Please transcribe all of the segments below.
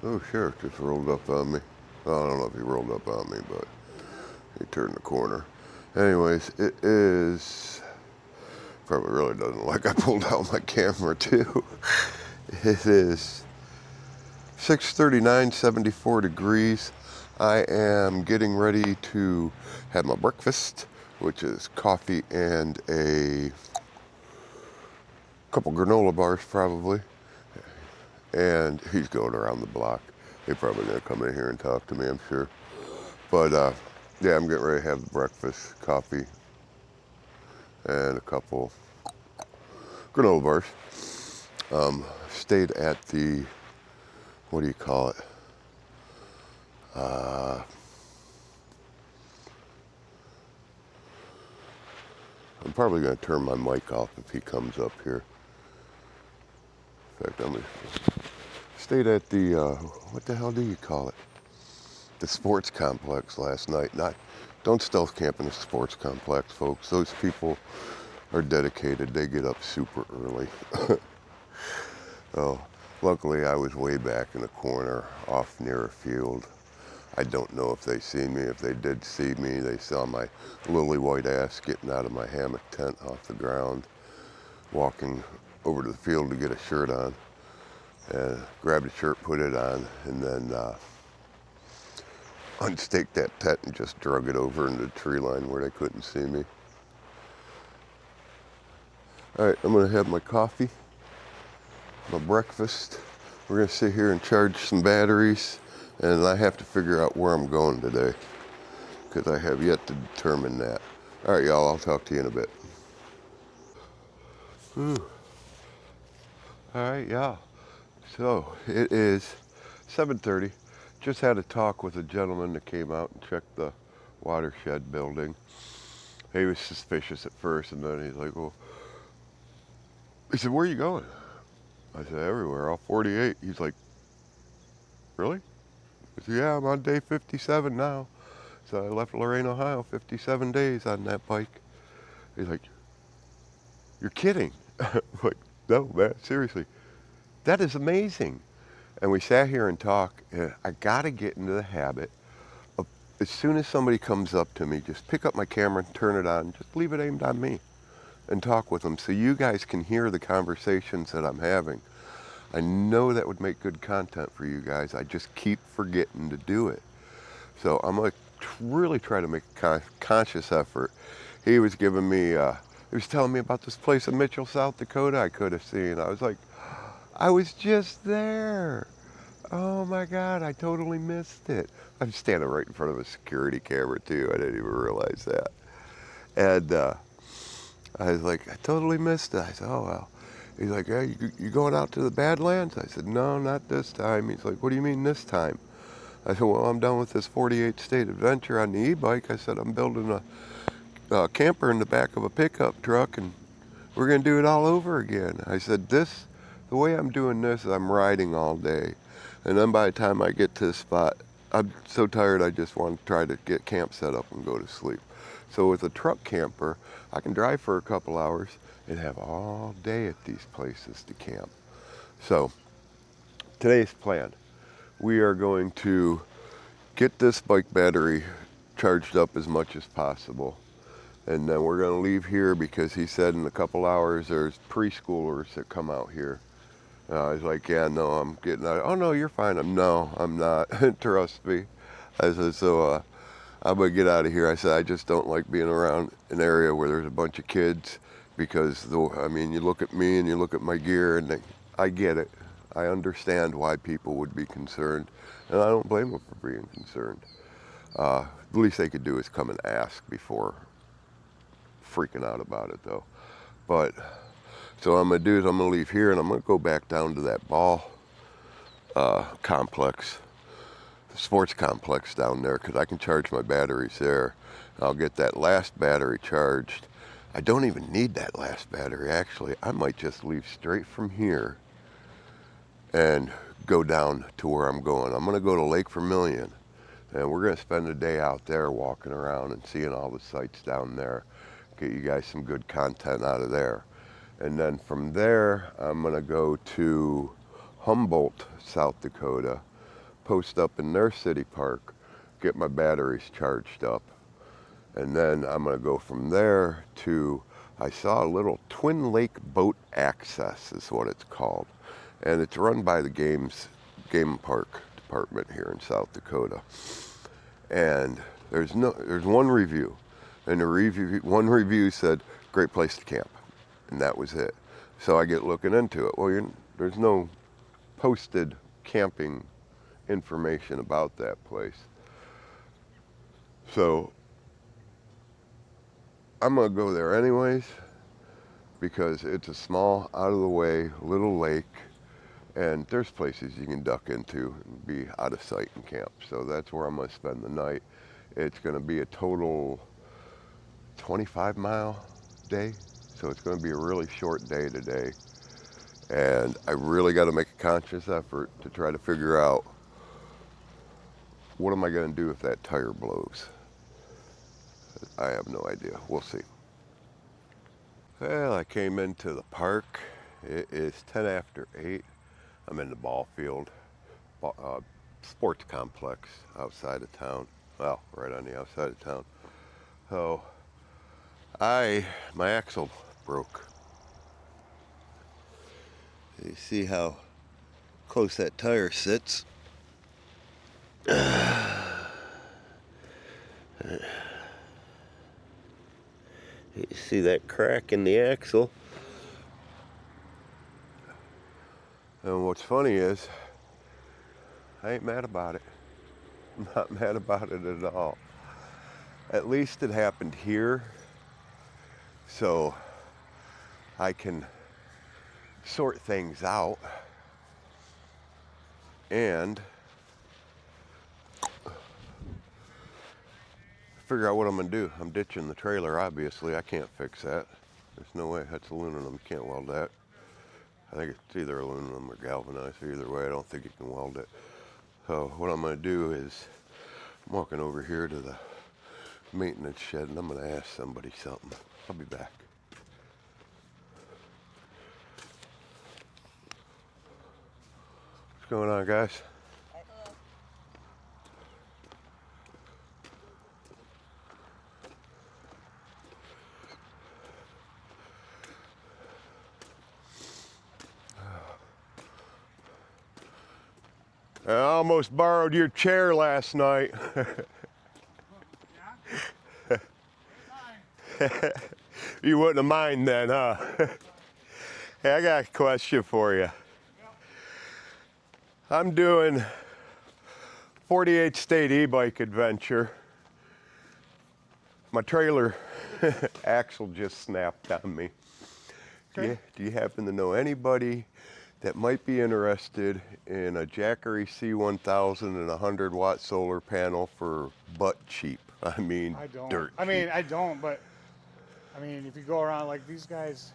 Oh, sheriff just rolled up on me. Well, I don't know if he rolled up on me, but he turned the corner. Anyways, it is probably really doesn't like I pulled out my camera too. It is 6:39, 74 degrees. I am getting ready to have my breakfast, which is coffee and a couple granola bars probably. And he's going around the block. He's probably gonna come in here and talk to me, I'm sure. But yeah, I'm getting ready to have the breakfast, coffee, and a couple granola bars. Stayed at the, what do you call it? Uh, I'm probably going to turn my mic off if he comes up here. In fact, I'm going to stayed at the, what the hell do you call it? The sports complex last night. Not, don't stealth camp in the sports complex, folks. Those people are dedicated. They get up super early. Oh, luckily I was way back in the corner off near a field. I don't know if they see me. If they did see me, they saw my lily white ass getting out of my hammock tent off the ground, walking over to the field to get a shirt on, and grabbed a shirt, put it on, and then unstaked that tent and just drug it over into the tree line where they couldn't see me. All right, I'm gonna have my coffee, my breakfast. We're gonna sit here and charge some batteries, and I have to figure out where I'm going today, because I have yet to determine that. All right, y'all, I'll talk to you in a bit. Whew. All right, yeah. So it is 7:30. Just had a talk with a gentleman that came out and checked the watershed building. He was suspicious at first, and then he's like, well, he said, where are you going? I said, everywhere, all 48. He's like, really? I said, yeah, I'm on day 57 now. So I left Lorain, Ohio, 57 days on that bike. He's like, you're kidding. I'm like, no, man, seriously. That is amazing. And we sat here and talked, and I got to get into the habit of, as soon as somebody comes up to me, just pick up my camera and turn it on, just leave it aimed on me and talk with them so you guys can hear the conversations that I'm having. I know that would make good content for you guys. I just keep forgetting to do it. So I'm going to really try to make a conscious effort. He was giving me, he was telling me about this place in Mitchell, South Dakota I could have seen. I was like, I was just there. Oh my God, I totally missed it. I'm standing right in front of a security camera too. I didn't even realize that. And I was like, I totally missed it. I said, oh well. He's like, yeah, you going out to the Badlands? I said, no, not this time. He's like, what do you mean this time? I said, well, I'm done with this 48 state adventure on the e-bike. I said, I'm building a camper in the back of a pickup truck, and we're going to do it all over again. I said, the way I'm doing this is I'm riding all day. And then by the time I get to the spot, I'm so tired I just want to try to get camp set up and go to sleep. So with a truck camper, I can drive for a couple hours and have all day at these places to camp. So today's plan, we are going to get this bike battery charged up as much as possible. And then we're going to leave here because he said in a couple hours there's preschoolers that come out here. I was like, yeah, no, I'm getting out. Oh, no, you're fine. No, I'm not. Trust me. I said, so I'm going to get out of here. I said, I just don't like being around an area where there's a bunch of kids because, I mean, you look at me and you look at my gear and I get it. I understand why people would be concerned, and I don't blame them for being concerned. The least they could do is come and ask before freaking out about it, though. But so what I'm gonna do is I'm gonna leave here and I'm gonna go back down to that ball complex, the sports complex down there, because I can charge my batteries there. I'll get that last battery charged. I don't even need that last battery, actually. I might just leave straight from here and go down to where I'm going. I'm gonna go to Lake Vermilion, and we're gonna spend the day out there walking around and seeing all the sights down there. Get you guys some good content out of there. And then from there, I'm gonna go to Humboldt, South Dakota, post up in their city park, get my batteries charged up. And then I'm going to go from there to, I saw a little Twin Lake Boat Access is what it's called. And it's run by the Game Park Department here in South Dakota. And there's one review. And one review said, great place to camp. And that was it. So I get looking into it. Well, there's no posted camping information about that place. So I'm going to go there anyways because it's a small, out of the way, little lake, and there's places you can duck into and be out of sight and camp. So that's where I'm going to spend the night. It's going to be a total 25-mile day, so it's going to be a really short day today. And I really got to make a conscious effort to try to figure out what am I going to do if that tire blows. I have no idea. We'll see. Well, I came into the park. It is 10 after 8. I'm in the ball field, sports complex outside of town. Well, right on the outside of town. So, my axle broke. You see how close that tire sits? You see that crack in the axle. And what's funny is, I ain't mad about it. I'm not mad about it at all. At least it happened here, so I can sort things out and figure out what I'm gonna do. I'm ditching the trailer, obviously. I can't fix that. There's no way. That's aluminum. You can't weld that. I think it's either aluminum or galvanized. Either way, I don't think you can weld it. So what I'm gonna do is, I'm walking over here to the maintenance shed and I'm gonna ask somebody something. I'll be back. What's going on, guys? I almost borrowed your chair last night. You wouldn't have mind then, huh? Hey, I got a question for you. I'm doing 48 state e-bike adventure. My trailer axle just snapped on me. Okay. Do you happen to know anybody that might be interested in a Jackery C1000 and a 100-watt solar panel for butt cheap? I mean, I don't. dirt I mean, cheap. I don't, but I mean, if you go around like these guys,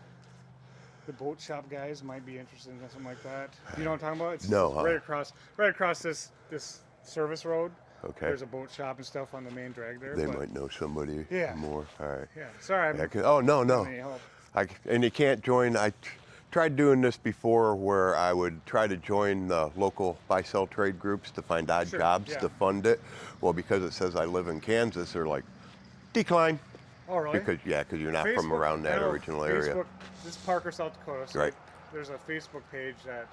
the boat shop guys might be interested in something like that. You know what I'm talking about? It's No, huh? right across this service road. Okay. There's a boat shop and stuff on the main drag there. They might know somebody more. All right. Yeah. Sorry. Oh, no. Any help. And you can't join. I tried doing this before where I would try to join the local buy-sell trade groups to find odd jobs to fund it. Well, because it says I live in Kansas, they're like, decline. Oh, really? Because you're not from around that original area. This is Parker, South Dakota. So right. There's a Facebook page that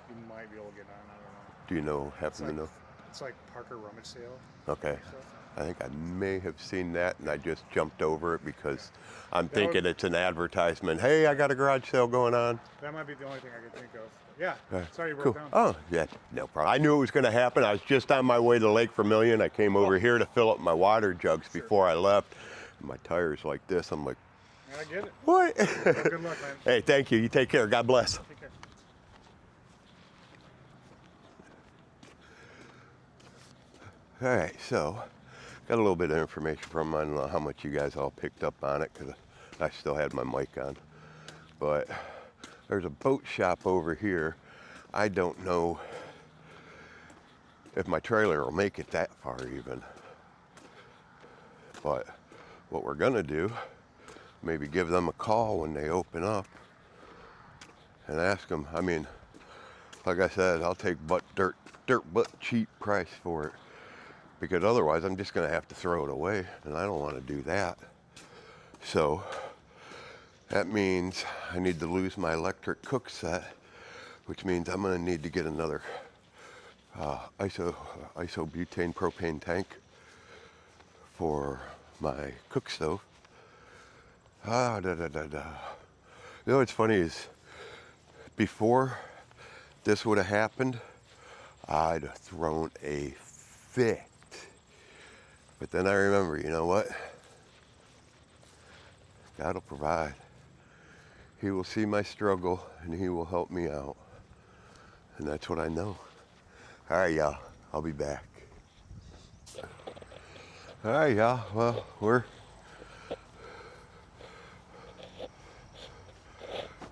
you might be able to get on. I don't know. Do you know, happen to know? It's like Parker Rummage Sale. Okay. I think I may have seen that, and I just jumped over it because I'm thinking it's an advertisement. Hey, I got a garage sale going on. That might be the only thing I can think of. Yeah. Sorry you Cool. broke down. Oh, yeah, no problem. I knew it was going to happen. I was just on my way to Lake Vermilion. I came over here to fill up my water jugs before I left. My tire's like this. I'm like, I get it. what? Well, good luck, man. Hey, thank you. You take care. God bless. Take care. All right, so got a little bit of information from them. I don't know how much you guys all picked up on it because I still had my mic on. But there's a boat shop over here. I don't know if my trailer will make it that far even. But what we're gonna do, maybe give them a call when they open up and ask them. I mean, like I said, I'll take dirt but cheap price for it, because otherwise I'm just gonna have to throw it away, and I don't want to do that. So that means I need to lose my electric cook set, which means I'm gonna need to get another isobutane propane tank for my cook stove. You know what's funny is, before this would have happened, I'd have thrown a fit. But then I remember, you know what? God will provide. He will see my struggle and he will help me out. And that's what I know. All right, y'all. I'll be back. All right, y'all. Well,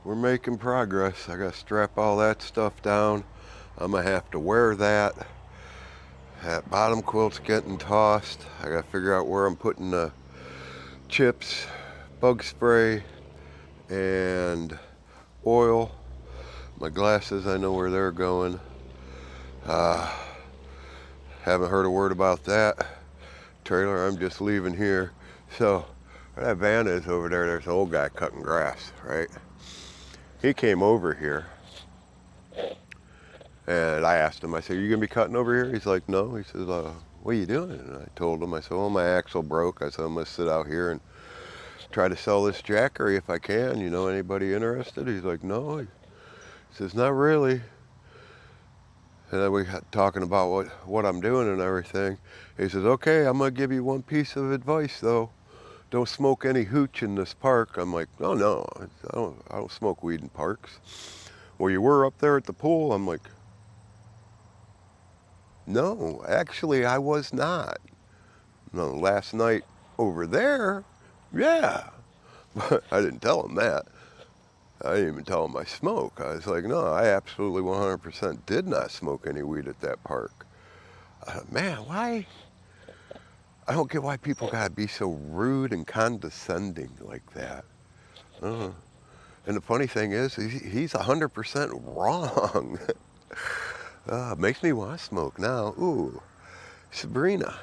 we're making progress. I gotta strap all that stuff down. I'm gonna have to wear that. That bottom quilt's getting tossed. I gotta figure out where I'm putting the chips, bug spray, and oil. My glasses, I know where they're going. Haven't heard a word about that. Trailer, I'm just leaving here. So, where that van is over there, there's an old guy cutting grass, right? He came over here, and I asked him, I said, "You gonna be cutting over here?" He's like, "No." He says, "What are you doing?" And I told him, I said, "Well, my axle broke." I said, "I'm gonna sit out here and try to sell this jackery if I can. You know, anybody interested?" He's like, "No." He says, "Not really." And then we got talking about what I'm doing and everything. He says, "Okay, I'm gonna give you one piece of advice though. Don't smoke any hooch in this park." I'm like, "Oh no, I don't smoke weed in parks." "Well, you were up there at the pool." I'm like, "No, actually I was not. No, last night over there, yeah." But I didn't tell him that. I didn't even tell him I smoke. I was like, "No, I absolutely 100% did not smoke any weed at that park." Man, why? I don't get why people gotta be so rude and condescending like that. Uh, and the funny thing is, he's 100% wrong. Makes me want to smoke now. Ooh, Sabrina,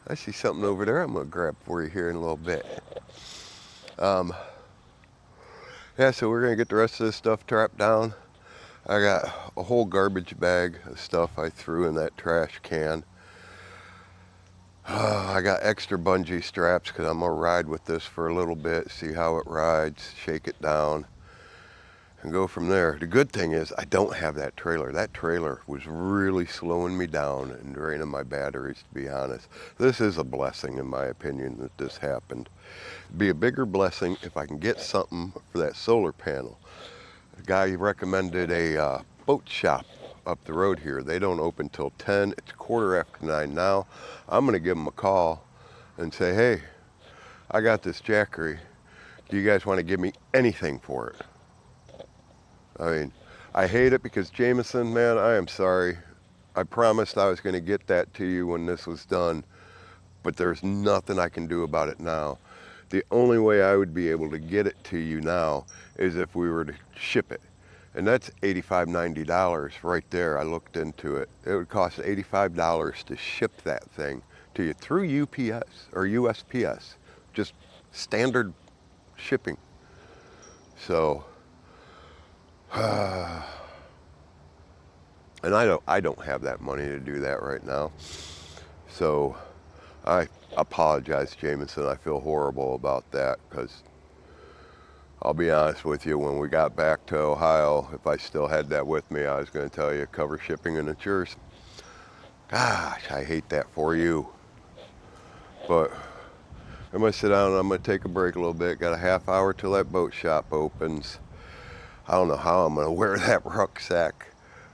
I see something over there I'm gonna grab for you here in a little bit. Yeah, so we're gonna get the rest of this stuff trapped down. I got a whole garbage bag of stuff I threw in that trash can. I got extra bungee straps because I'm gonna ride with this for a little bit, see how it rides, shake it down, and go from there. The good thing is I don't have that trailer. That trailer was really slowing me down and draining my batteries, to be honest. This is a blessing, in my opinion, that this happened. It'd be a bigger blessing if I can get something for that solar panel. The guy recommended a boat shop up the road here. They don't open till 10. It's 9:15 now. I'm going to give them a call and say, "Hey, I got this jackery. Do you guys want to give me anything for it?" I mean, I hate it because Jameson, man, I am sorry. I promised I was going to get that to you when this was done, but there's nothing I can do about it now. The only way I would be able to get it to you now is if we were to ship it. And that's $85, $90 right there. I looked into it. It would cost $85 to ship that thing to you through UPS or USPS. Just standard shipping. So, and I don't have that money to do that right now. So I apologize, Jameson. I feel horrible about that because I'll be honest with you, when we got back to Ohio, if I still had that with me, I was going to tell you, cover shipping and it's yours. Gosh, I hate that for you. But I'm going to sit down and I'm going to take a break a little bit. Got a half hour till that boat shop opens. I don't know how I'm going to wear that rucksack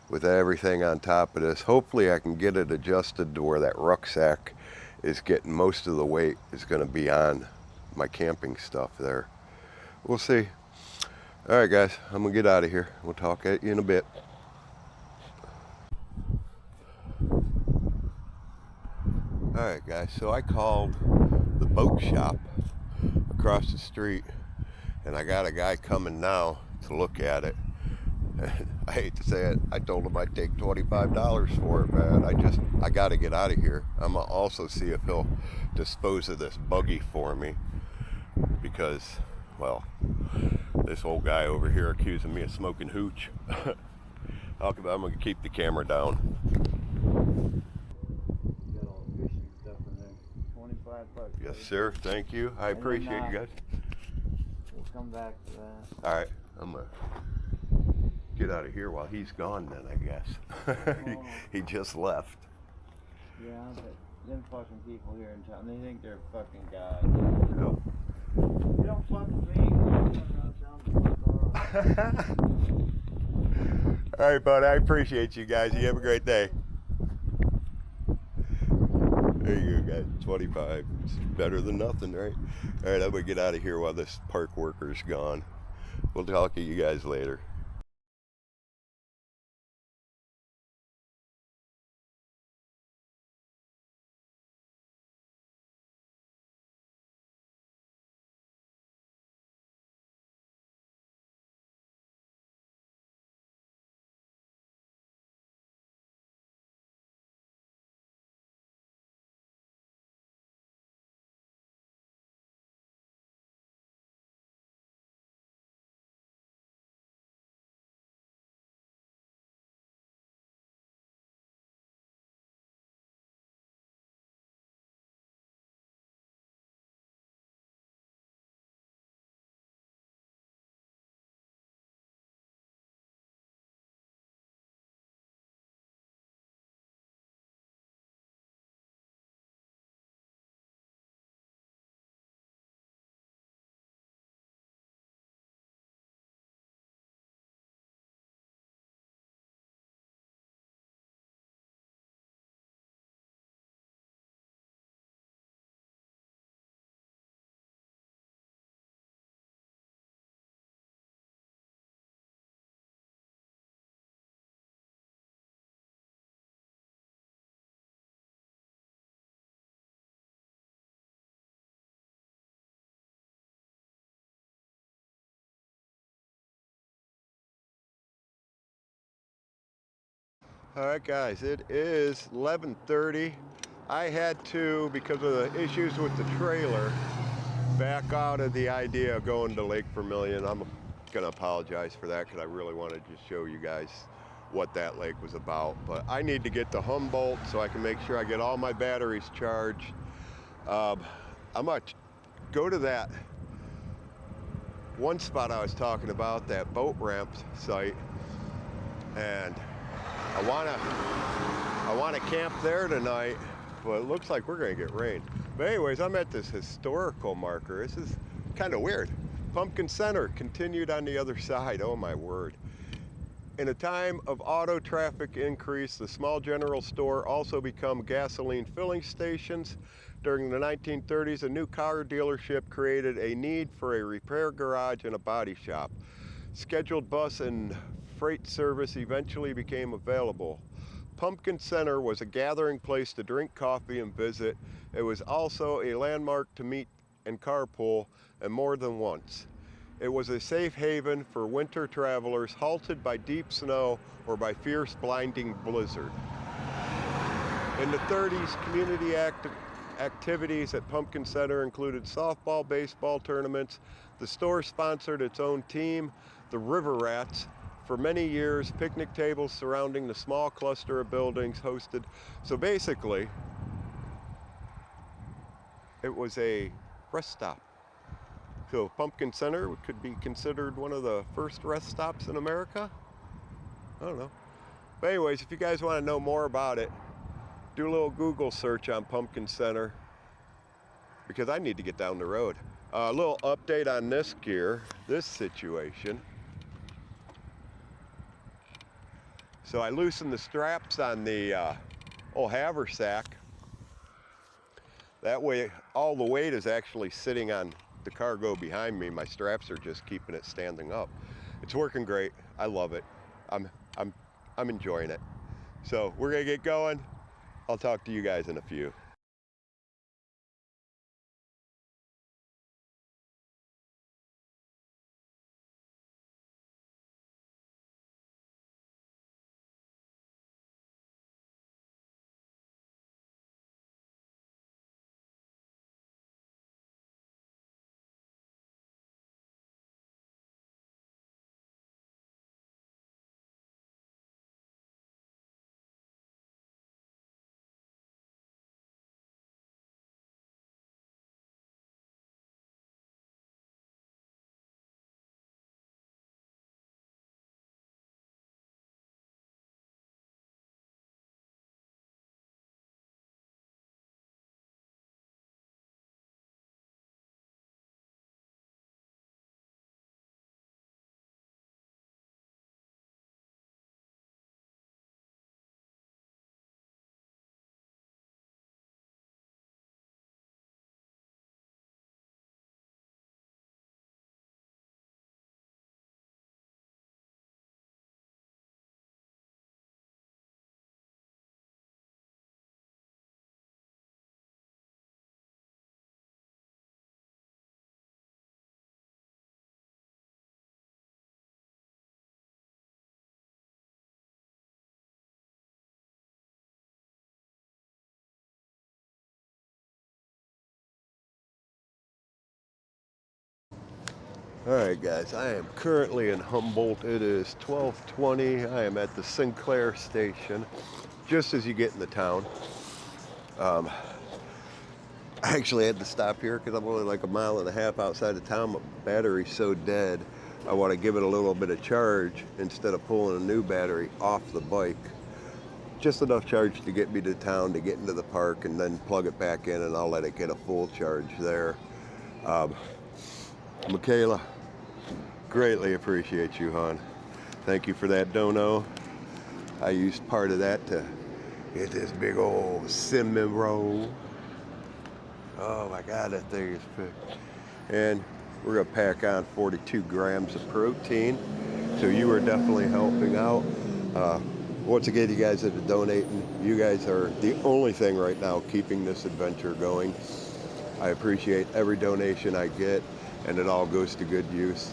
with everything on top of this. Hopefully I can get it adjusted to where that rucksack is getting most of the weight is going to be on my camping stuff there. We'll see. All right, guys, I'm going to get out of here. We'll talk at you in a bit. All right, guys, so I called the boat shop across the street, and I got a guy coming now to look at it. I hate to say it, I told him I'd take $25 for it, man. I got to get out of here. I'm gonna also see if he'll dispose of this buggy for me because, well, this old guy over here accusing me of smoking hooch. I'm gonna keep the camera down. Got all the fishing stuff in there. $25. Yes, Buddy. sir. Thank you. I appreciate you guys. We'll come back to that. All right, I'm gonna get out of here while he's gone. Then I guess he just left. Yeah, but them fucking people here in town, they think they're fucking God. No. You don't fuck with me. All right, bud. I appreciate you guys. You have a great day. There you go, guys. 25. It's better than nothing, right? All right, I'm gonna get out of here while this park worker's gone. We'll talk to you guys later. All right, guys, it is 11:30. I had to, because of the issues with the trailer, back out of the idea of going to Lake Vermilion. I'm gonna apologize for that because I really wanted to show you guys what that lake was about. But I need to get to Humboldt so I can make sure I get all my batteries charged. I'm gonna go to that one spot I was talking about, that boat ramp site, and I wanna camp there tonight, but it looks like we're gonna get rain. But anyways, I'm at this historical marker. This is kind of weird. Pumpkin Center continued on the other side. Oh my word. In a time of auto traffic increase, the small general store also become gasoline filling stations. During the 1930s, a new car dealership created a need for a repair garage and a body shop. Scheduled bus and freight service eventually became available. Pumpkin Center was a gathering place to drink coffee and visit. It was also a landmark to meet and carpool, and more than once. It was a safe haven for winter travelers halted by deep snow or by fierce blinding blizzard. In the 30s, community activities at Pumpkin Center included softball, baseball tournaments. The store sponsored its own team, the River Rats. For many years, picnic tables surrounding the small cluster of buildings hosted. So basically, it was a rest stop. So Pumpkin Center could be considered one of the first rest stops in America? I don't know. But anyways, if you guys want to know more about it, do a little Google search on Pumpkin Center, because I need to get down the road. A little update on this gear, this situation. So I loosened the straps on the old haversack. That way, all the weight is actually sitting on the cargo behind me. My straps are just keeping it standing up. It's working great. I love it. I'm enjoying it. So we're gonna get going. I'll talk to you guys in a few. All right, guys, I am currently in Humboldt. It is 12:20. I am at the Sinclair station, just as you get in the town. I actually had to stop here because I'm only like a mile and a half outside of town. My battery's so dead, I want to give it a little bit of charge instead of pulling a new battery off the bike. Just enough charge to get me to town, to get into the park, and then plug it back in, and I'll let it get a full charge there. Michaela, greatly appreciate you, hon. Thank you for that dono. I used part of that to get this big old cinnamon roll. Oh my God, that thing is big. And we're gonna pack on 42 grams of protein. So you are definitely helping out. Once again, you guys that are donating, you guys are the only thing right now keeping this adventure going. I appreciate every donation I get, and it all goes to good use.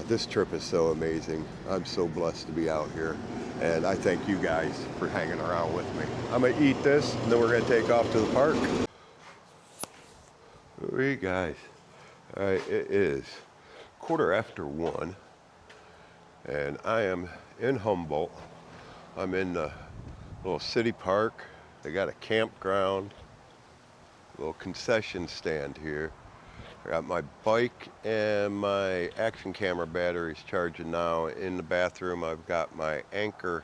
This trip is so amazing. I'm so blessed to be out here, and I thank you guys for hanging around with me. I'm gonna eat this, and then we're gonna take off to the park. Hey guys, all right, it is 1:15, and I am in Humboldt. I'm in the little city park. They got a campground, a little concession stand here. I got my bike and my action camera batteries charging now. In the bathroom, I've got my Anchor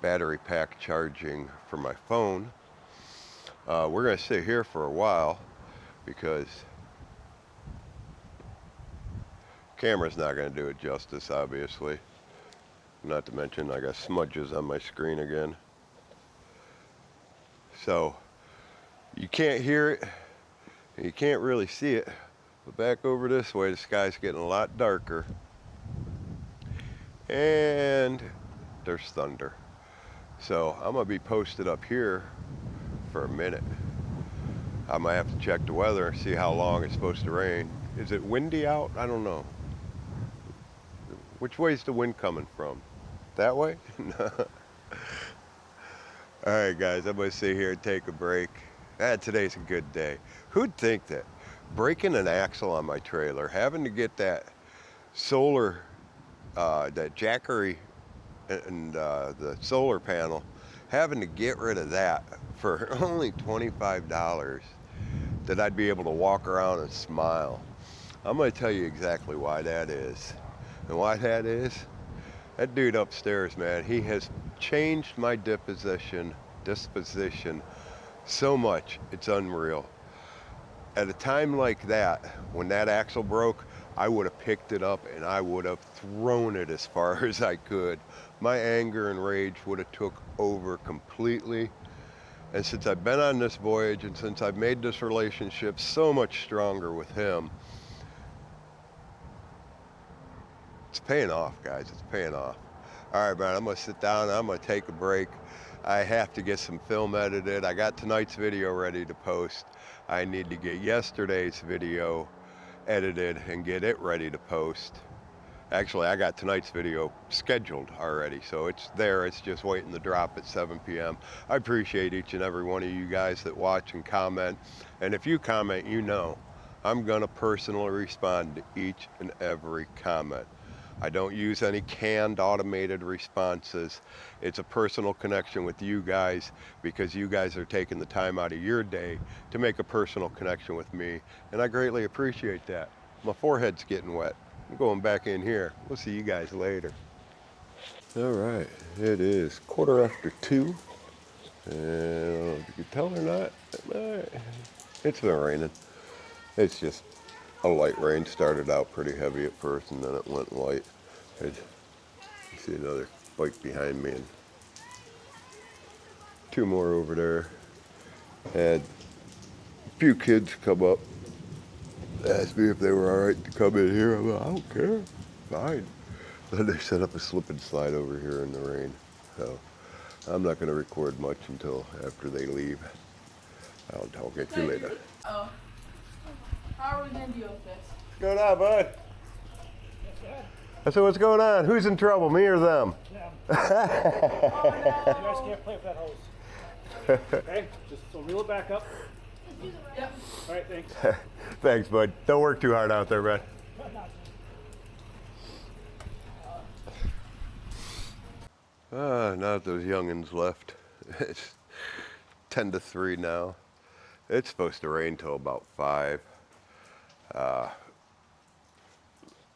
battery pack charging for my phone. We're gonna sit here for a while because camera's not gonna do it justice, obviously. Not to mention I got smudges on my screen again. So you can't hear it, and you can't really see it. But back over this way, the sky's getting a lot darker. And there's thunder. So I'm gonna be posted up here for a minute. I might have to check the weather, see how long it's supposed to rain. Is it windy out? I don't know. Which way is the wind coming from? That way? All right, guys, I'm gonna sit here and take a break. Today's a good day. Who'd think that breaking an axle on my trailer, having to get that solar, that jackery and the solar panel, having to get rid of that for only $25, that I'd be able to walk around and smile. I'm gonna tell you exactly why that is. And why that is, that dude upstairs, man, he has changed my disposition so much, it's unreal. At a time like that, when that axle broke, I would have picked it up and I would have thrown it as far as I could. My anger and rage would have took over completely. And since I've been on this voyage, and since I've made this relationship so much stronger with him, it's paying off, guys. It's paying off. All right, man, I'm gonna sit down and I'm gonna take a break. I have to get some film edited. I got tonight's video ready to post. I need to get yesterday's video edited and get it ready to post. Actually, I got tonight's video scheduled already, so it's there. It's just waiting to drop at 7 p.m. I appreciate each and every one of you guys that watch and comment. And if you comment, you know I'm gonna personally respond to each and every comment. I don't use any canned automated responses. It's a personal connection with you guys because you guys are taking the time out of your day to make a personal connection with me, and I greatly appreciate that. My forehead's getting wet. I'm going back in here. We'll see you guys later. All right, it is 2:15, and I don't know if you can tell or not. It's been raining. It's just a light rain. Started out pretty heavy at first, and then it went light. You see another bike behind me, and two more over there. Had a few kids come up, asked me if they were all right to come in here. I'm like, I don't care, fine. Then they set up a slip and slide over here in the rain. So I'm not going to record much until after they leave. I'll talk at you later. Oh. How are we going to deal with this? What's going on, bud? I said, what's going on? Who's in trouble, me or them? Yeah. Oh, You guys no. can't play with that hose. Okay, just so reel it back up. Yep. All right, thanks. Thanks, bud. Don't work too hard out there, man. Not those youngins left. It's 10 to 3 now. It's supposed to rain till about 5. I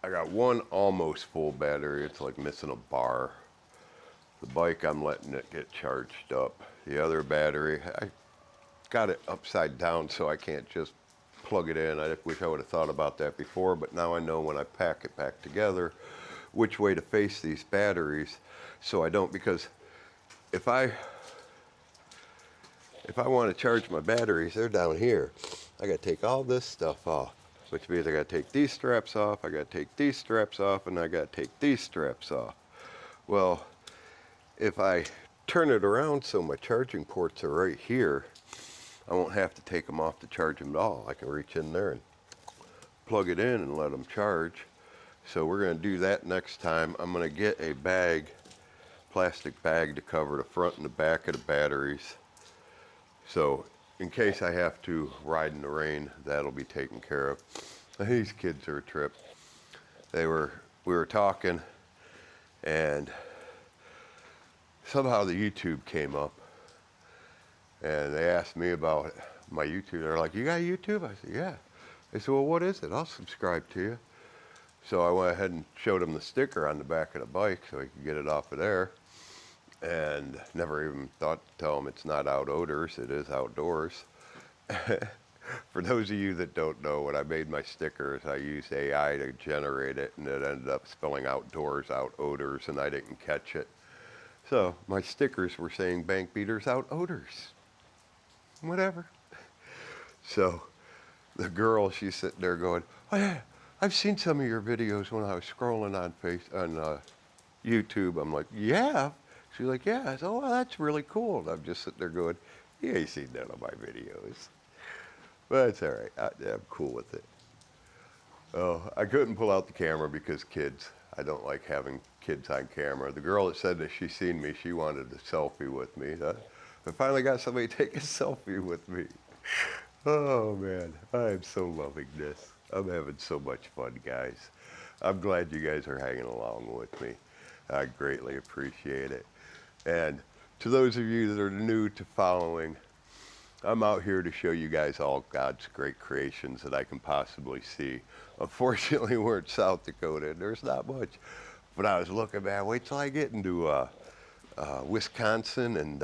got one almost full battery. It's like missing a bar. The bike, I'm letting it get charged up. The other battery, I got it upside down so I can't just plug it in. I wish I would have thought about that before, but now I know when I pack it back together which way to face these batteries so I don't, because if I want to charge my batteries, they're down here. I got to take all this stuff off, which means I got to take these straps off, I got to take these straps off, and I got to take these straps off. Well, if I turn it around so my charging ports are right here, I won't have to take them off to charge them at all. I can reach in there and plug it in and let them charge. So we're going to do that next time. I'm going to get a bag, plastic bag, to cover the front and the back of the batteries. So in case I have to ride in the rain, that'll be taken care of. These kids are a trip. We were talking, and somehow the YouTube came up, and they asked me about my YouTube. They're like, "You got YouTube?" I said, "Yeah." They said, "Well, what is it? I'll subscribe to you." So I went ahead and showed them the sticker on the back of the bike so he could get it off of there. And never even thought to tell them it's not out odors, it is outdoors. For those of you that don't know, when I made my stickers, I used AI to generate it, and it ended up spelling outdoors, out odors, and I didn't catch it. So my stickers were saying bank beaters, out odors. Whatever. So the girl, she's sitting there going, "Oh yeah, I've seen some of your videos when I was scrolling on YouTube." I'm like, "Yeah?" She's like, "Yeah." I said, "Oh, well, that's really cool." And I'm just sitting there going, "You ain't seen none of my videos." But it's all right. I'm cool with it. Oh, I couldn't pull out the camera because kids. I don't like having kids on camera. The girl that said that she seen me, she wanted a selfie with me. I finally got somebody to take a selfie with me. Oh man, I am so loving this. I'm having so much fun, guys. I'm glad you guys are hanging along with me. I greatly appreciate it. And to those of you that are new to following, I'm out here to show you guys all God's great creations that I can possibly see. Unfortunately, we're in South Dakota and there's not much. But I was looking, man, wait till I get into Wisconsin and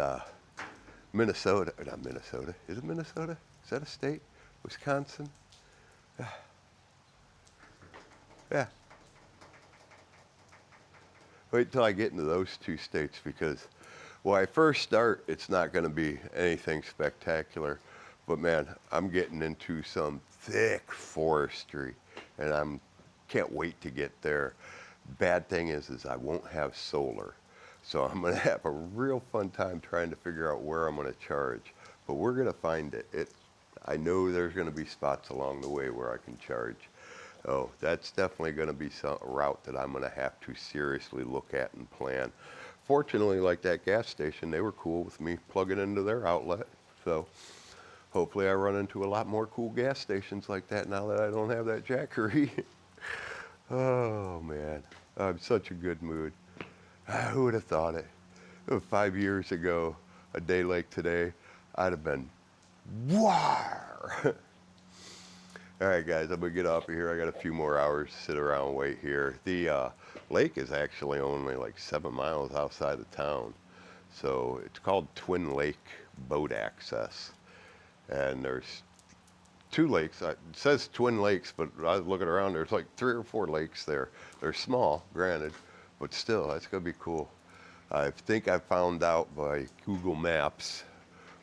Minnesota. Or not Minnesota. Is it Minnesota? Is that a state? Wisconsin? Yeah. Wait till I get into those two states, because when I first start, it's not going to be anything spectacular. But man, I'm getting into some thick forestry, and can't wait to get there. Bad thing is I won't have solar. So I'm going to have a real fun time trying to figure out where I'm going to charge. But we're going to find it. I know there's going to be spots along the way where I can charge. Oh, that's definitely going to be a route that I'm going to have to seriously look at and plan. Fortunately, like that gas station, they were cool with me plugging into their outlet. So hopefully I run into a lot more cool gas stations like that now that I don't have that Jackery. Oh man, I'm such a good mood. Who would have thought it? 5 years ago, a day like today, I'd have been, war. All right, guys, I'm going to get off of here. I got a few more hours to sit around and wait here. The lake is actually only like 7 miles outside of town. So it's called Twin Lake Boat Access. And there's 2 lakes. It says Twin Lakes, but I was looking around, there's like 3 or 4 lakes there. They're small, granted, but still, that's going to be cool. I think I found out by Google Maps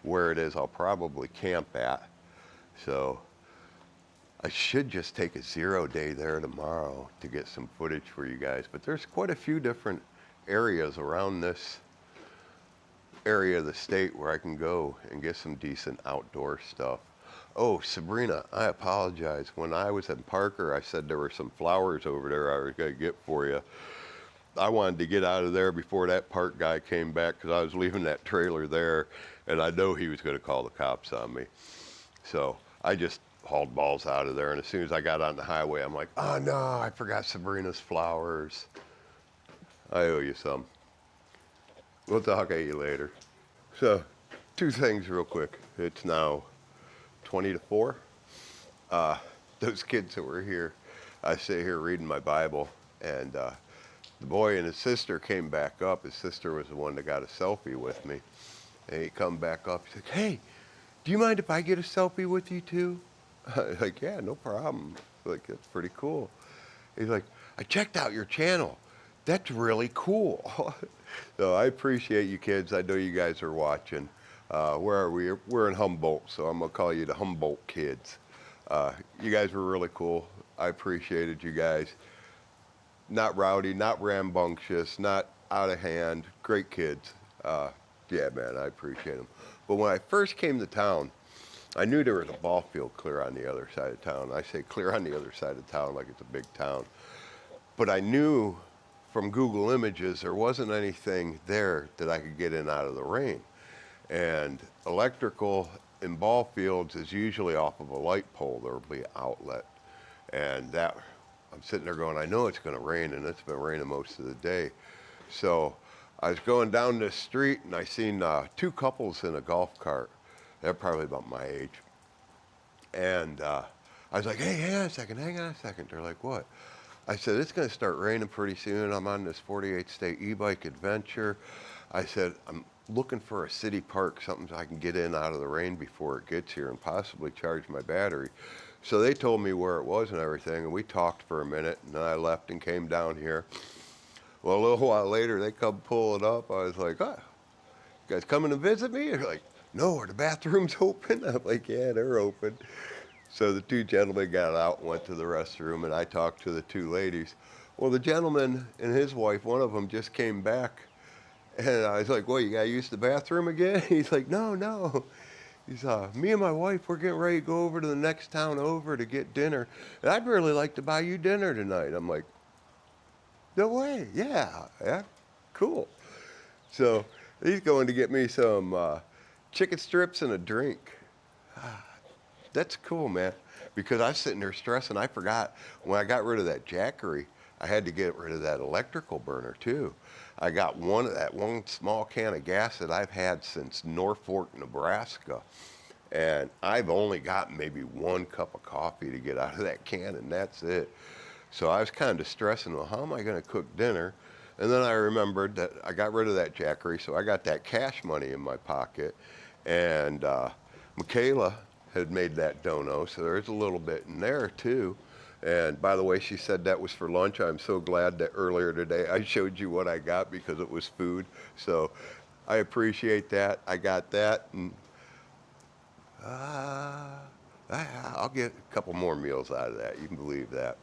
where it is I'll probably camp at. So I should just take a 0 day there tomorrow to get some footage for you guys. But there's quite a few different areas around this area of the state where I can go and get some decent outdoor stuff. Oh, Sabrina, I apologize. When I was in Parker, I said there were some flowers over there I was going to get for you. I wanted to get out of there before that park guy came back, because I was leaving that trailer there, and I know he was going to call the cops on me. So I just hauled balls out of there, and as soon as I got on the highway, I'm like, oh no, I forgot Sabrina's flowers. I owe you some. We'll talk at you later. So, two things real quick. It's now 20 to 4. Those kids that were here, I sit here reading my Bible, and the boy and his sister came back up. His sister was the one that got a selfie with me. And he come back up. He's like, hey, do you mind if I get a selfie with you too? I'm like, yeah, no problem. Like, that's pretty cool. He's like, I checked out your channel. That's really cool. So I appreciate you kids. I know you guys are watching. Where are we? We're in Humboldt, so I'm going to call you the Humboldt kids. You guys were really cool. I appreciated you guys. Not rowdy, not rambunctious, not out of hand. Great kids. Yeah, man, I appreciate them. But when I first came to town, I knew there was a ball field clear on the other side of town. I say clear on the other side of town like it's a big town. But I knew from Google Images there wasn't anything there that I could get in out of the rain. And electrical in ball fields is usually off of a light pole. There will be an outlet. And that, I'm sitting there going, I know it's going to rain, and it's been raining most of the day. So I was going down this street, and I seen two couples in a golf cart. They're probably about my age. And I was like, hey, hang on a second. They're like, what? I said, it's going to start raining pretty soon. I'm on this 48 state e-bike adventure. I said, I'm looking for a city park, something I can get in out of the rain before it gets here and possibly charge my battery. So they told me where it was and everything, and we talked for a minute, and then I left and came down here. Well, a little while later, they come pulling up. I was like, oh, you guys coming to visit me? They're like, no, are the bathrooms open? I'm like, yeah, they're open. So the two gentlemen got out and went to the restroom, and I talked to the two ladies. Well, the gentleman and his wife, one of them just came back, and I was like, well, you got to use the bathroom again? He's like, no. He's, me and my wife, we're getting ready to go over to the next town over to get dinner, and I'd really like to buy you dinner tonight. I'm like, no way, yeah, cool. So he's going to get me some chicken strips and a drink. That's cool, man, because I was sitting there stressing. I forgot when I got rid of that Jackery, I had to get rid of that electrical burner too. I got one small can of gas that I've had since Norfolk, Nebraska, and I've only got maybe 1 cup of coffee to get out of that can, and that's it. So I was kind of stressing, well, how am I going to cook dinner? And then I remembered that I got rid of that Jackery, so I got that cash money in my pocket, and Michaela had made that dono, so there's a little bit in there too. And by the way, she said that was for lunch. I'm so glad that earlier today I showed you what I got because it was food. So I appreciate that. I got that, and I'll get a couple more meals out of that. You can believe that.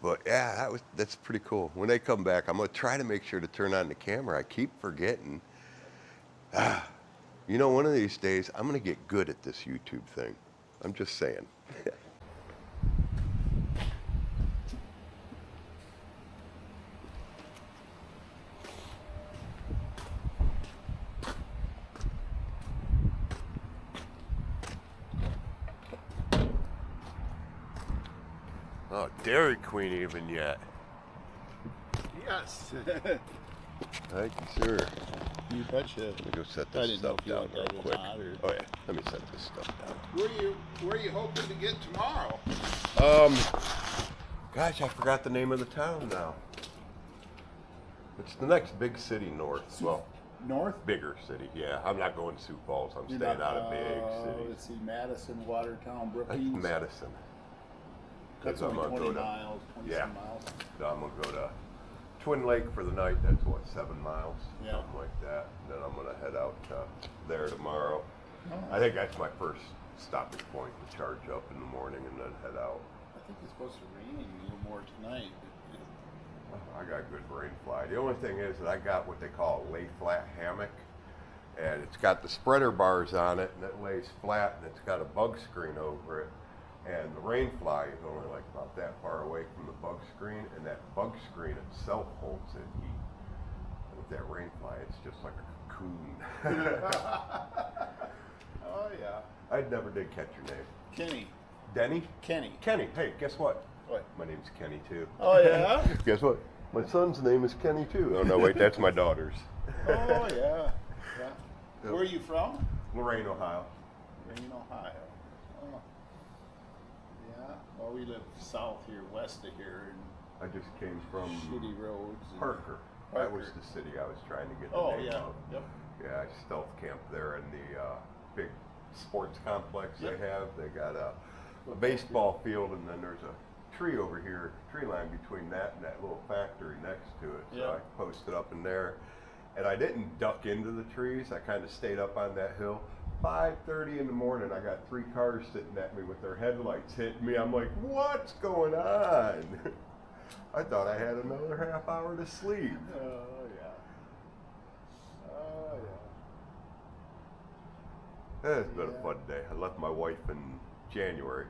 But yeah, that's pretty cool. When they come back, I'm gonna try to make sure to turn on the camera. I keep forgetting. You know, one of these days, I'm gonna get good at this YouTube thing. I'm just saying. Oh, Dairy Queen even yet. Yes. Thank you, sir. You betcha. Let me go set I this didn't know stuff if you down wanted real that or quick. not, or- Oh yeah, let me set this stuff down. Where are you hoping to get tomorrow? Gosh, I forgot the name of the town now. It's the next big city north. Well, North? bigger city, yeah. I'm not going to Sioux Falls. I'm You're staying not- out of big cities. Let's see, Madison, Watertown, I Brookings. think Madison. That's 'Cause I'm only gonna 20 go to- miles, 20 yeah. some miles. I'm gonna go to Twin Lake for the night. That's what, 7 miles, Yeah. something like that. Then I'm gonna head out there tomorrow. Oh, I think that's my first stopping point to charge up in the morning and then head out. I think it's supposed to rain a little more tonight. I got good rain fly. The only thing is that I got what they call a lay flat hammock, and it's got the spreader bars on it, and it lays flat, and it's got a bug screen over it. And the rain fly is only like about that far away from the bug screen, and that bug screen itself holds in heat. And with that rain fly, it's just like a cocoon. Oh, yeah. I never did catch your name. Kenny. Denny? Kenny. Kenny. Hey, guess what? What? My name's Kenny too. Oh, yeah? Guess what? My son's name is Kenny too. Oh no, wait, that's my daughter's. Oh yeah, yeah. Yep. Where are you from? Lorain, Ohio. Rain, Ohio. Oh. Yeah. Well, we live south here, west of here, I just came and from shitty roads. And Parker. That was Parker. the city I was trying to get the Oh name yeah. of. Yep. Yeah, I stealth camped there in the big sports complex Yep. they have. They got a baseball field, and then there's a tree over here, tree line between that and that little factory next to it. So Yeah. I posted up in there, and I didn't duck into the trees. I kind of stayed up on that hill. 5:30 in the morning, I got 3 cars sitting at me with their headlights hitting me. I'm like, what's going on? I thought I had another half hour to sleep. Oh yeah. Oh yeah. It's been a Yeah. fun day. I left my wife in January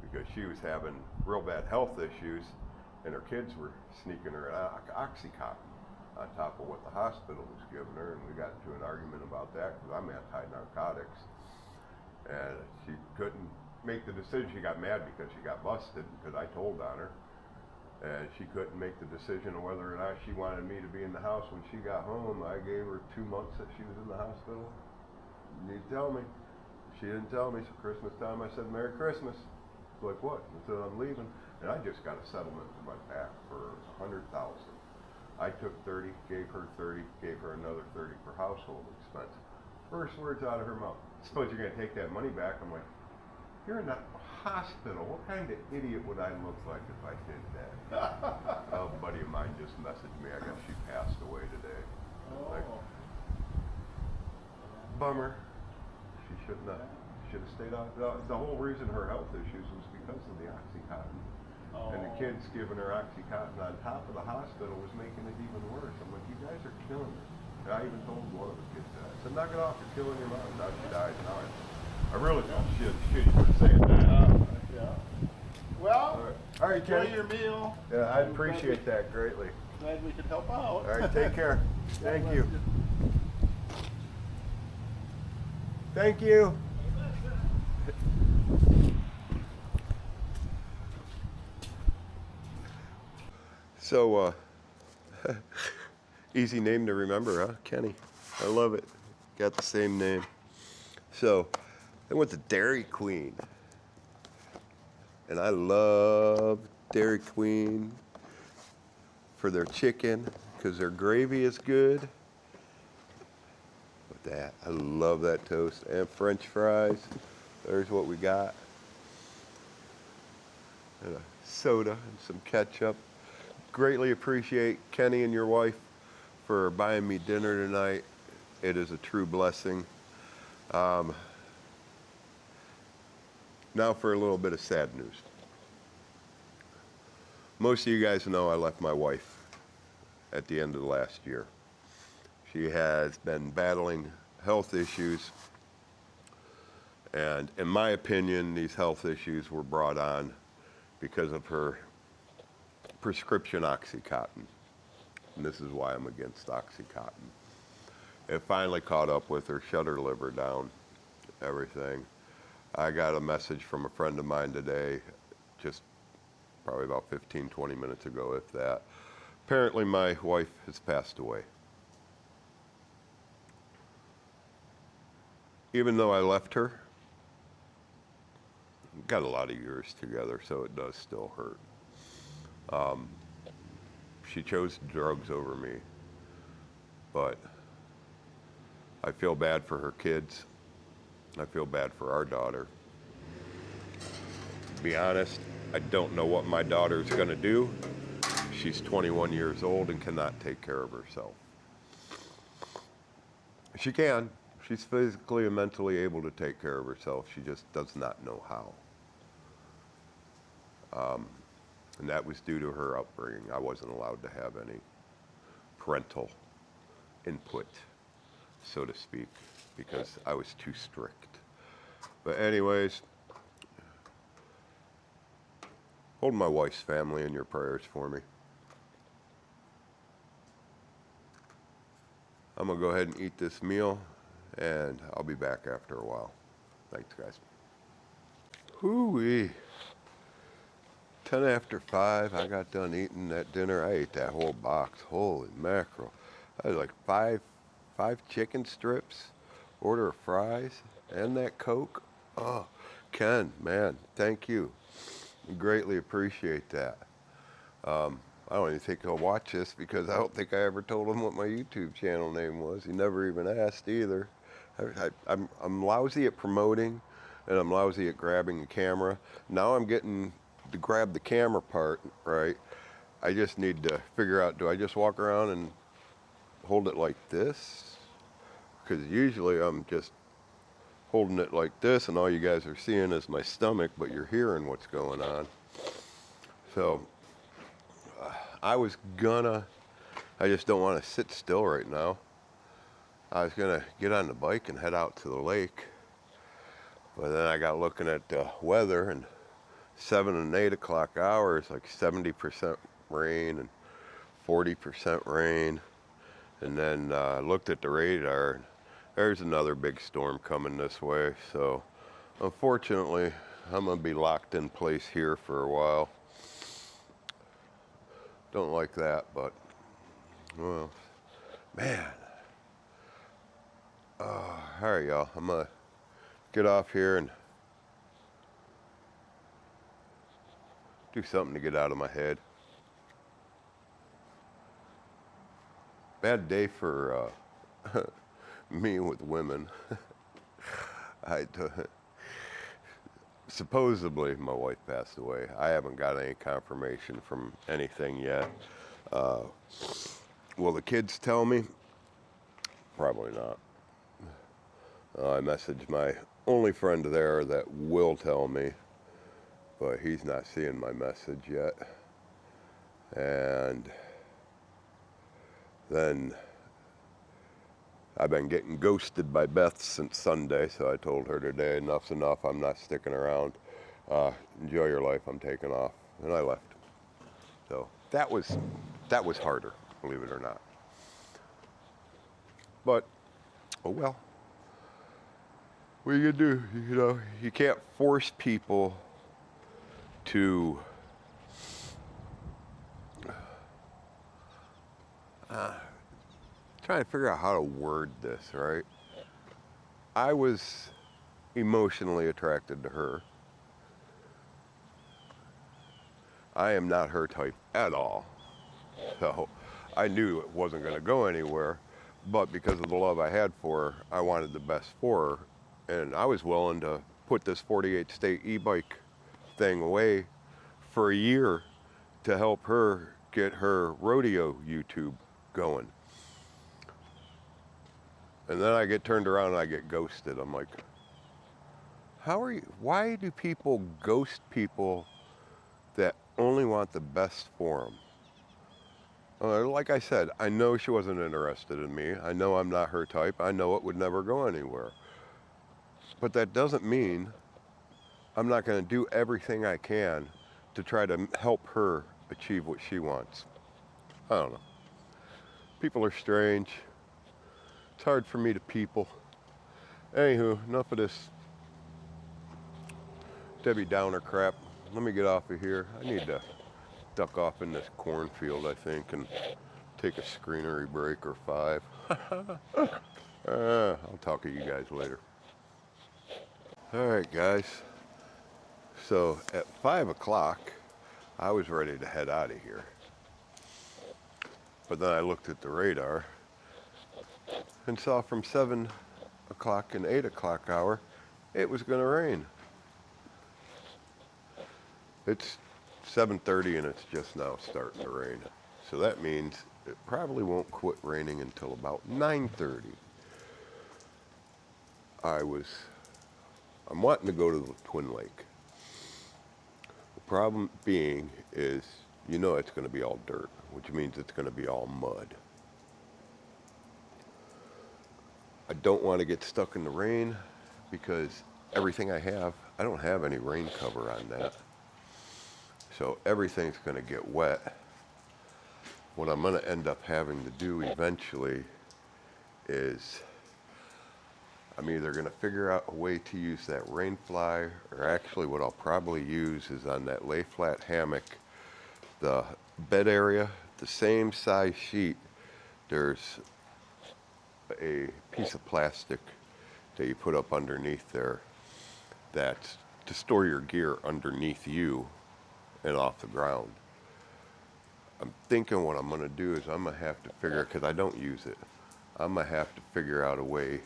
because she was having real bad health issues, and her kids were sneaking her Oxycontin on top of what the hospital was giving her, and we got into an argument about that because I'm anti-narcotics, and she couldn't make the decision. She got mad because she got busted because I told on her, and she couldn't make the decision of whether or not she wanted me to be in the house when she got home. I gave her 2 months that she was in the hospital. You need to tell me. She didn't tell me, so Christmas time I said, Merry Christmas. She's like, what? I said, I'm leaving. And I just got a settlement for my back for $100,000. I took 30, gave her 30, gave her another 30 for household expense. First words out of her mouth, suppose you're gonna take that money back. I'm like, you're in the hospital. What kind of idiot would I look like if I did that? A buddy of mine just messaged me. I guess she passed away today. Like, Oh. bummer. She shouldn't have. Should have stayed out. The whole reason her health issues was because of the Oxycontin. Oh. And the kids giving her Oxycontin on top of the hospital was making it even worse. I'm like, you guys are killing her. And I even told one of the kids that. I said, knock it off. You're killing your mom. Now she died. Now I really felt shitty for saying that. Yeah. Well, All right, enjoy Ken. your meal. Yeah, I appreciate that greatly. Glad we could help out. All right, take care. Thank you. Thank you. So, easy name to remember, huh? Kenny. I love it. Got the same name. So, I went to Dairy Queen. And I love Dairy Queen for their chicken because their gravy is good. With that, I love that toast and French fries. There's what we got. And a soda and some ketchup. Greatly appreciate Kenny and your wife for buying me dinner tonight. It is a true blessing. Now for a little bit of sad news. Most of you guys know I left my wife at the end of last year. She has been battling health issues, and in my opinion, these health issues were brought on because of her prescription Oxycontin. And this is why I'm against Oxycontin. It finally caught up with her, shut her liver down, everything. I got a message from a friend of mine today, just probably about 15, 20 minutes ago, if that. Apparently my wife has passed away. Even though I left her, got a lot of years together, so it does still hurt. She chose drugs over me, but I feel bad for her kids. I feel bad for our daughter. To be honest, I don't know what my daughter's gonna do. She's 21 years old and cannot take care of herself. She can. She's physically and mentally able to take care of herself. She just does not know how. And that was due to her upbringing. I wasn't allowed to have any parental input, so to speak, because I was too strict. But anyways, hold my wife's family in your prayers for me. I'm gonna go ahead and eat this meal, and I'll be back after a while. Thanks, guys. Hoo-wee. 10 after 5, I got done eating that dinner. I ate that whole box. Holy mackerel. I was like five chicken strips, order of fries, and that Coke. Oh, Ken, man, thank you. Greatly appreciate that. I don't even think he'll watch this because I don't think I ever told him what my YouTube channel name was. He never even asked either. I'm lousy at promoting, and I'm lousy at grabbing the camera. Now I'm getting to grab the camera part right. I just need to figure out, do I just walk around and hold it like this? Because usually I'm just holding it like this and all you guys are seeing is my stomach, but you're hearing what's going on. So I just don't want to sit still right now. I was gonna get on the bike and head out to the lake, but then I got looking at the weather, and 7 and 8 o'clock hours, like 70% rain and 40% rain. And then looked at the radar, and there's another big storm coming this way. So unfortunately, I'm gonna be locked in place here for a while. Don't like that, but well, man. All right, y'all. I'm gonna get off here and do something to get out of my head. Bad day for me with women. Supposedly my wife passed away. I haven't got any confirmation from anything yet. Will the kids tell me? Probably not. I messaged my only friend there that will tell me, but he's not seeing my message yet. And then I've been getting ghosted by Beth since Sunday, so I told her today, enough's enough, I'm not sticking around. Enjoy your life, I'm taking off. And I left. So that was harder, believe it or not. But, oh well. What are you gonna do? You know, you can't force people to trying to figure out how to word this, right? I was emotionally attracted to her. I am not her type at all. So I knew it wasn't going to go anywhere, but because of the love I had for her, I wanted the best for her. And I was willing to put this 48 state e-bike thing away for a year to help her get her rodeo YouTube going. And then I get turned around and I get ghosted. I'm like, why do people ghost people that only want the best for them? Like I said, I know she wasn't interested in me. I know I'm not her type. I know it would never go anywhere. But that doesn't mean I'm not going to do everything I can to try to help her achieve what she wants. I don't know. People are strange. It's hard for me to people. Anywho, enough of this Debbie Downer crap. Let me get off of here. I need to duck off in this cornfield, I think, and take a screenery break or 5. I'll talk to you guys later. All right, guys. So at 5 o'clock, I was ready to head out of here. But then I looked at the radar and saw from 7 o'clock and 8 o'clock hour, it was going to rain. It's 7:30 and it's just now starting to rain. So that means it probably won't quit raining until about 9:30. I'm wanting to go to the Twin Lake. The problem being is, you know, it's going to be all dirt, which means it's going to be all mud. I don't want to get stuck in the rain because everything I don't have any rain cover on that. So everything's going to get wet. What I'm going to end up having to do eventually is I'm either going to figure out a way to use that rain fly, or actually what I'll probably use is on that lay flat hammock, the bed area, the same size sheet there's a piece of plastic that you put up underneath there that's to store your gear underneath you and off the ground. I'm thinking what I'm going to do is I'm going to have to figure, because I don't use it, I'm going to have to figure out a way.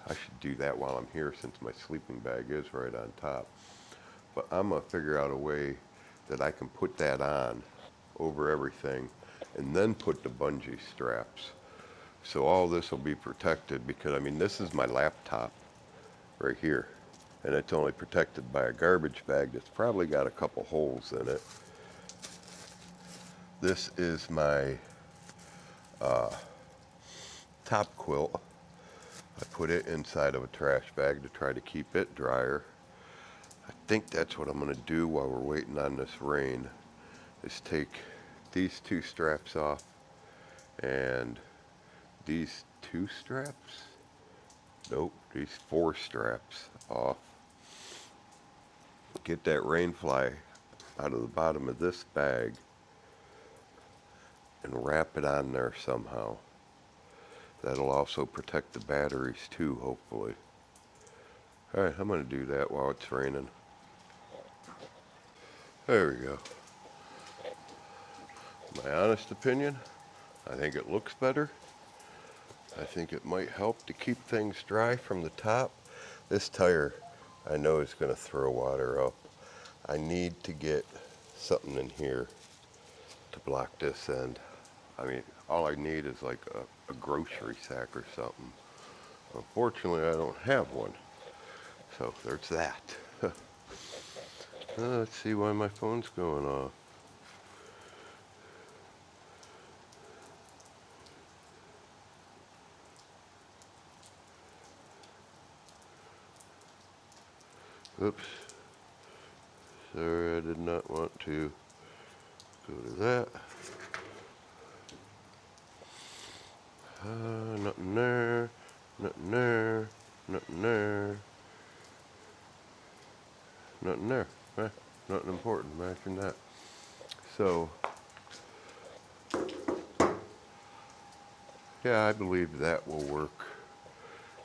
I should do that while I'm here since my sleeping bag is right on top. But I'm going to figure out a way that I can put that on over everything and then put the bungee straps. So all this will be protected, because I mean, this is my laptop right here, and it's only protected by a garbage bag that's probably got a couple holes in it. This is my top quilt. I put it inside of a trash bag to try to keep it drier. I think that's what I'm going to do while we're waiting on this rain, is take these two straps off and these two straps, nope, these four straps off. Get that rain fly out of the bottom of this bag and wrap it on there somehow. That'll also protect the batteries too, hopefully. Alright, I'm going to do that while it's raining. There we go. My honest opinion, I think it looks better. I think it might help to keep things dry from the top. This tire, I know is going to throw water up. I need to get something in here to block this end. I mean, all I need is like a grocery sack or something. Unfortunately, I don't have one. So there's that. Let's see why my phone's going off. Oops. Sorry, I did not want to go to that. Nothing there, nothing there, nothing there, nothing there. Nothing important, imagine that. So, yeah, I believe that will work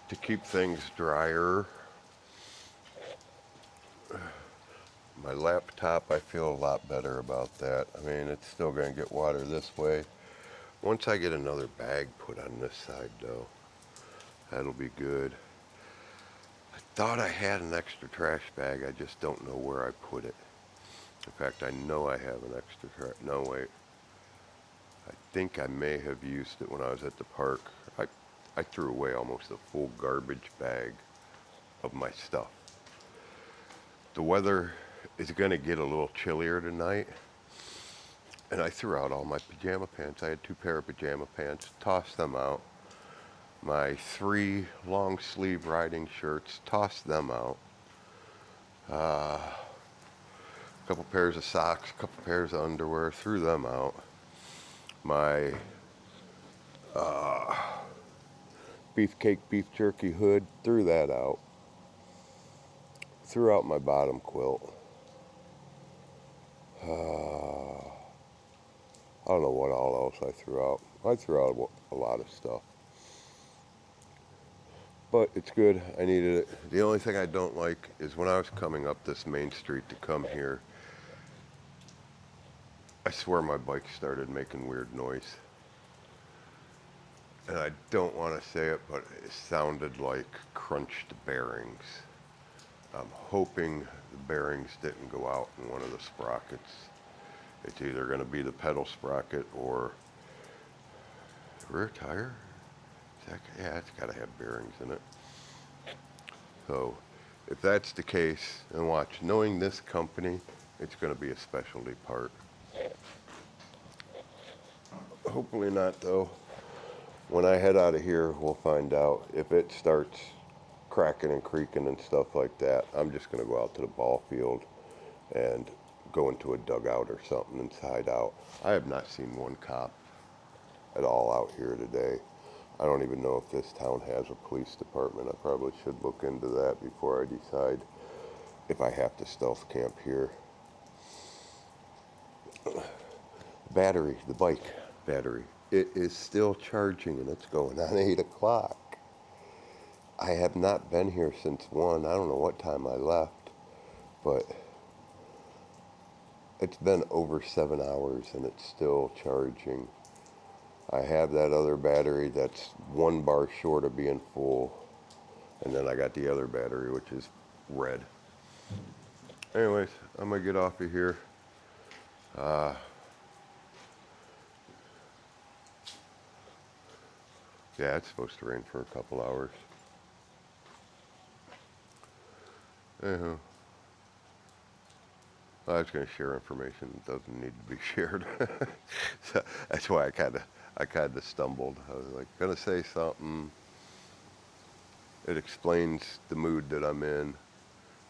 to keep things drier. My laptop, I feel a lot better about that. I mean, it's still going to get water this way. Once I get another bag put on this side, though, that'll be good. I thought I had an extra trash bag. I just don't know where I put it. In fact, I know I have an extra trash. No, wait. I think I may have used it when I was at the park. I threw away almost a full garbage bag of my stuff. The weather is going to get a little chillier tonight. And I threw out all my pajama pants. I had 2 pair of pajama pants, tossed them out. My 3 long sleeve riding shirts, tossed them out. A couple pairs of socks, a couple pairs of underwear, threw them out. My beefcake beef jerky hood, threw that out. Threw out my bottom quilt. I don't know what all else I threw out. I threw out a lot of stuff. But it's good. I needed it. The only thing I don't like is when I was coming up this main street to come here, I swear my bike started making weird noise. And I don't want to say it, but it sounded like crunched bearings. I'm hoping the bearings didn't go out in one of the sprockets. It's either going to be the pedal sprocket or rear tire. Yeah, it's got to have bearings in it. So if that's the case, then watch, knowing this company, it's going to be a specialty part. Hopefully not, though. When I head out of here, we'll find out. If it starts cracking and creaking and stuff like that, I'm just going to go out to the ball field and go into a dugout or something and hide out. I have not seen one cop at all out here today. I don't even know if this town has a police department. I probably should look into that before I decide if I have to stealth camp here. Battery, the bike battery. It is still charging and it's going on 8 o'clock. I have not been here since 1. I don't know what time I left, but it's been over 7 hours and it's still charging. I have that other battery that's 1 bar short of being full. And then I got the other battery, which is red. Anyways, I'm gonna get off of here. Yeah, it's supposed to rain for a couple hours. Anyhow, I was gonna share information that doesn't need to be shared. So that's why I kinda stumbled. I was like gonna say something. It explains the mood that I'm in,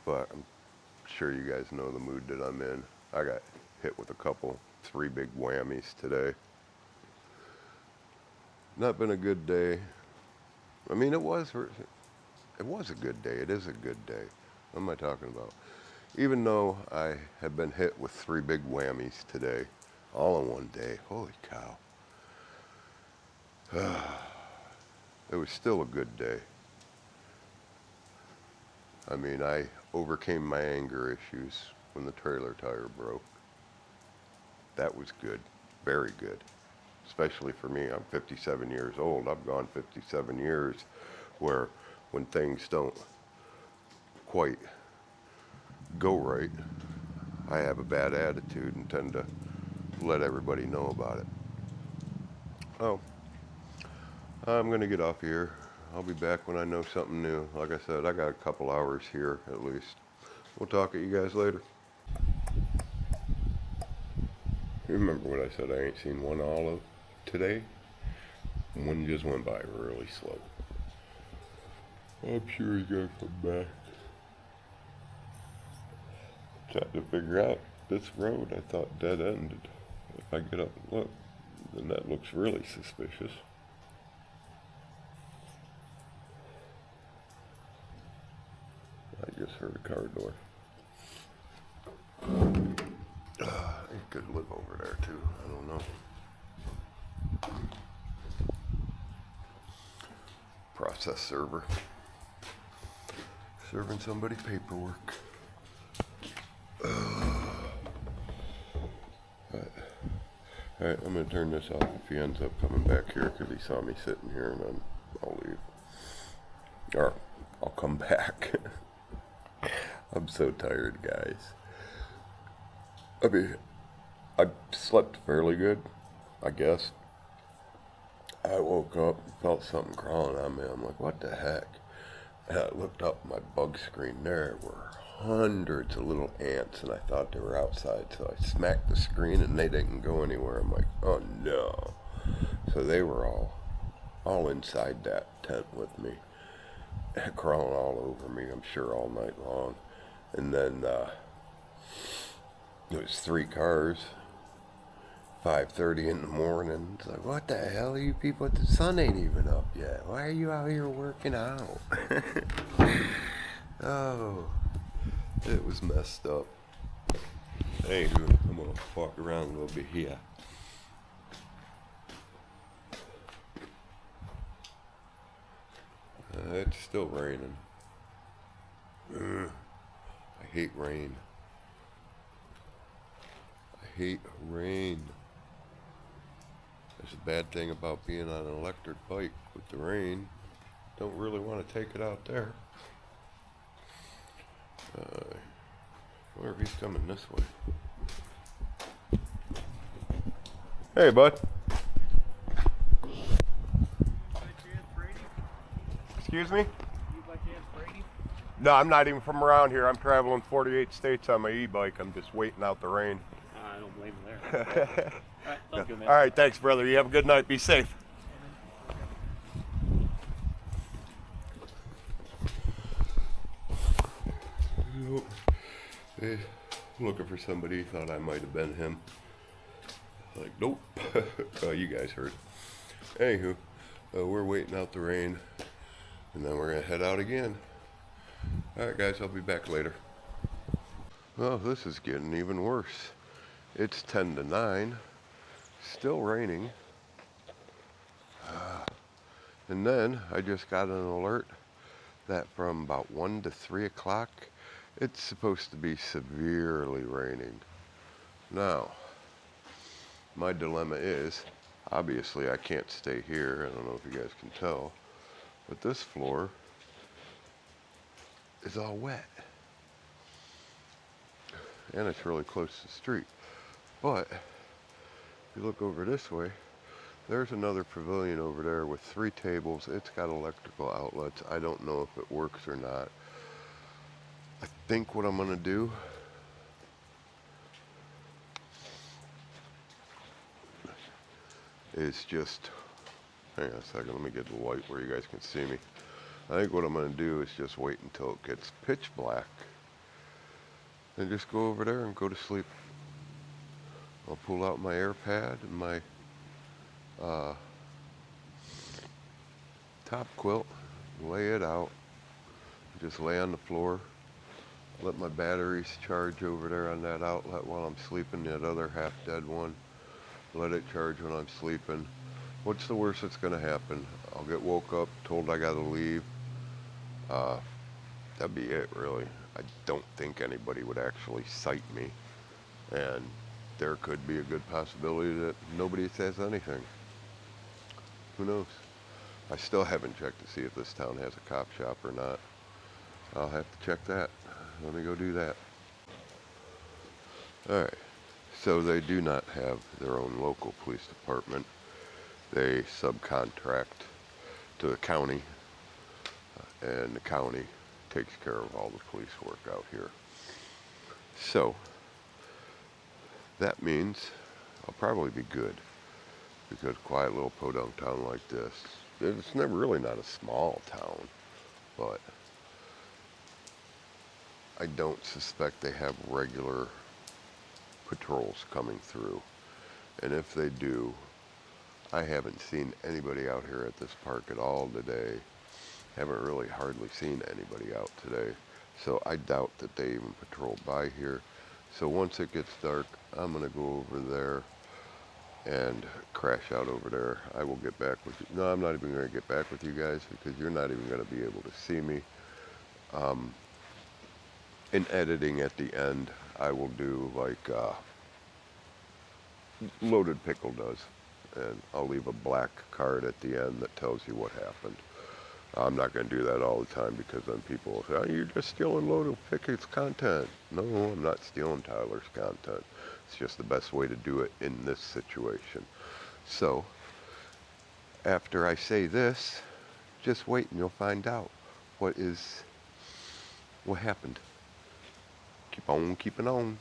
but I'm sure you guys know the mood that I'm in. I got hit with 3 big whammies today. Not been a good day. I mean, it was a good day. It is a good day. What am I talking about? Even though I have been hit with 3 big whammies today, all in one day. Holy cow. It was still a good day. I mean, I overcame my anger issues when the trailer tire broke. That was good. Very good. Especially for me. I'm 57 years old. I've gone 57 years where when things don't quite go right, I have a bad attitude and tend to let everybody know about it. Oh, I'm going to get off here. I'll be back when I know something new. Like I said, I got a couple hours here at least. We'll talk at you guys later. Remember what I said, I ain't seen one olive today? One just went by really slow. I'm sure he's gonna come back. Trying to figure out this road I thought dead ended. If I get up and look, then that looks really suspicious. I just heard a car door. It could live over there too. I don't know. Process server. Serving somebody paperwork. Alright, I'm gonna turn this off if he ends up coming back here because he saw me sitting here, and then I'll leave. Or I'll come back. I'm so tired, guys. I mean, I slept fairly good, I guess. I woke up and felt something crawling on me. I'm like, what the heck? And I looked up my bug screen. There were hundreds of little ants, and I thought they were outside. So I smacked the screen, and they didn't go anywhere. I'm like, oh no. So they were all inside that tent with me, crawling all over me, I'm sure, all night long. And then it was 3 cars, 5:30 in the morning. It's like, what the hell are you people? The sun ain't even up yet. Why are you out here working out? Oh, it was messed up. Anywho, I'm gonna walk around a little bit here. It's still raining. I hate rain. I hate rain. That's a bad thing about being on an electric bike with the rain. Don't really want to take it out there. I wonder if he's coming this way. Hey, bud. Excuse me? You by chance Brady? No, I'm not even from around here. I'm traveling 48 states on my e-bike. I'm just waiting out the rain. I don't blame him there. Alright, sounds good, man. All right, thanks, brother. You have a good night. Be safe. Hey, looking for somebody. Thought I might have been him. Like, nope. Oh, you guys heard. Anywho, we're waiting out the rain, and then we're gonna head out again. All right, guys. I'll be back later. Well, this is getting even worse. It's 10 to 9. Still raining. And then I just got an alert that from about 1 to 3 o'clock, it's supposed to be severely raining. Now, my dilemma is, obviously I can't stay here. I don't know if you guys can tell, but this floor is all wet. And it's really close to the street. But, if you look over this way, there's another pavilion over there with 3 tables. It's got electrical outlets. I don't know if it works or not. I think what I'm going to do is just, hang on a second, let me get the light where you guys can see me. I think what I'm going to do is just wait until it gets pitch black and just go over there and go to sleep. I'll pull out my air pad and my top quilt, lay it out, just lay on the floor, let my batteries charge over there on that outlet while I'm sleeping, that other half dead one, let it charge when I'm sleeping. What's the worst that's going to happen? I'll get woke up, told I got to leave. That'd be it, really. I don't think anybody would actually cite me, and there could be a good possibility that nobody says anything. Who knows? I still haven't checked to see if this town has a cop shop or not. I'll have to check that. Let me go do that. Alright, so they do not have their own local police department. They subcontract to the county, and the county takes care of all the police work out here. So, that means I'll probably be good, because quiet little podunk town like this, it's never really not a small town, but I don't suspect they have regular patrols coming through. And if they do, I haven't seen anybody out here at this park at all today. Haven't really hardly seen anybody out today. So I doubt that they even patrol by here. So once it gets dark, I'm going to go over there and crash out over there. I will get back with you. No, I'm not even going to get back with you guys because you're not even going to be able to see me. In editing at the end, I will do like Loaded Pickle does. And I'll leave a black card at the end that tells you what happened. I'm not going to do that all the time because then people will say, oh, you're just stealing Loaded Pickle's content. No, I'm not stealing Tyler's content. It's just the best way to do it in this situation. So, after I say this, just wait and you'll find out what happened. Keep on keeping on.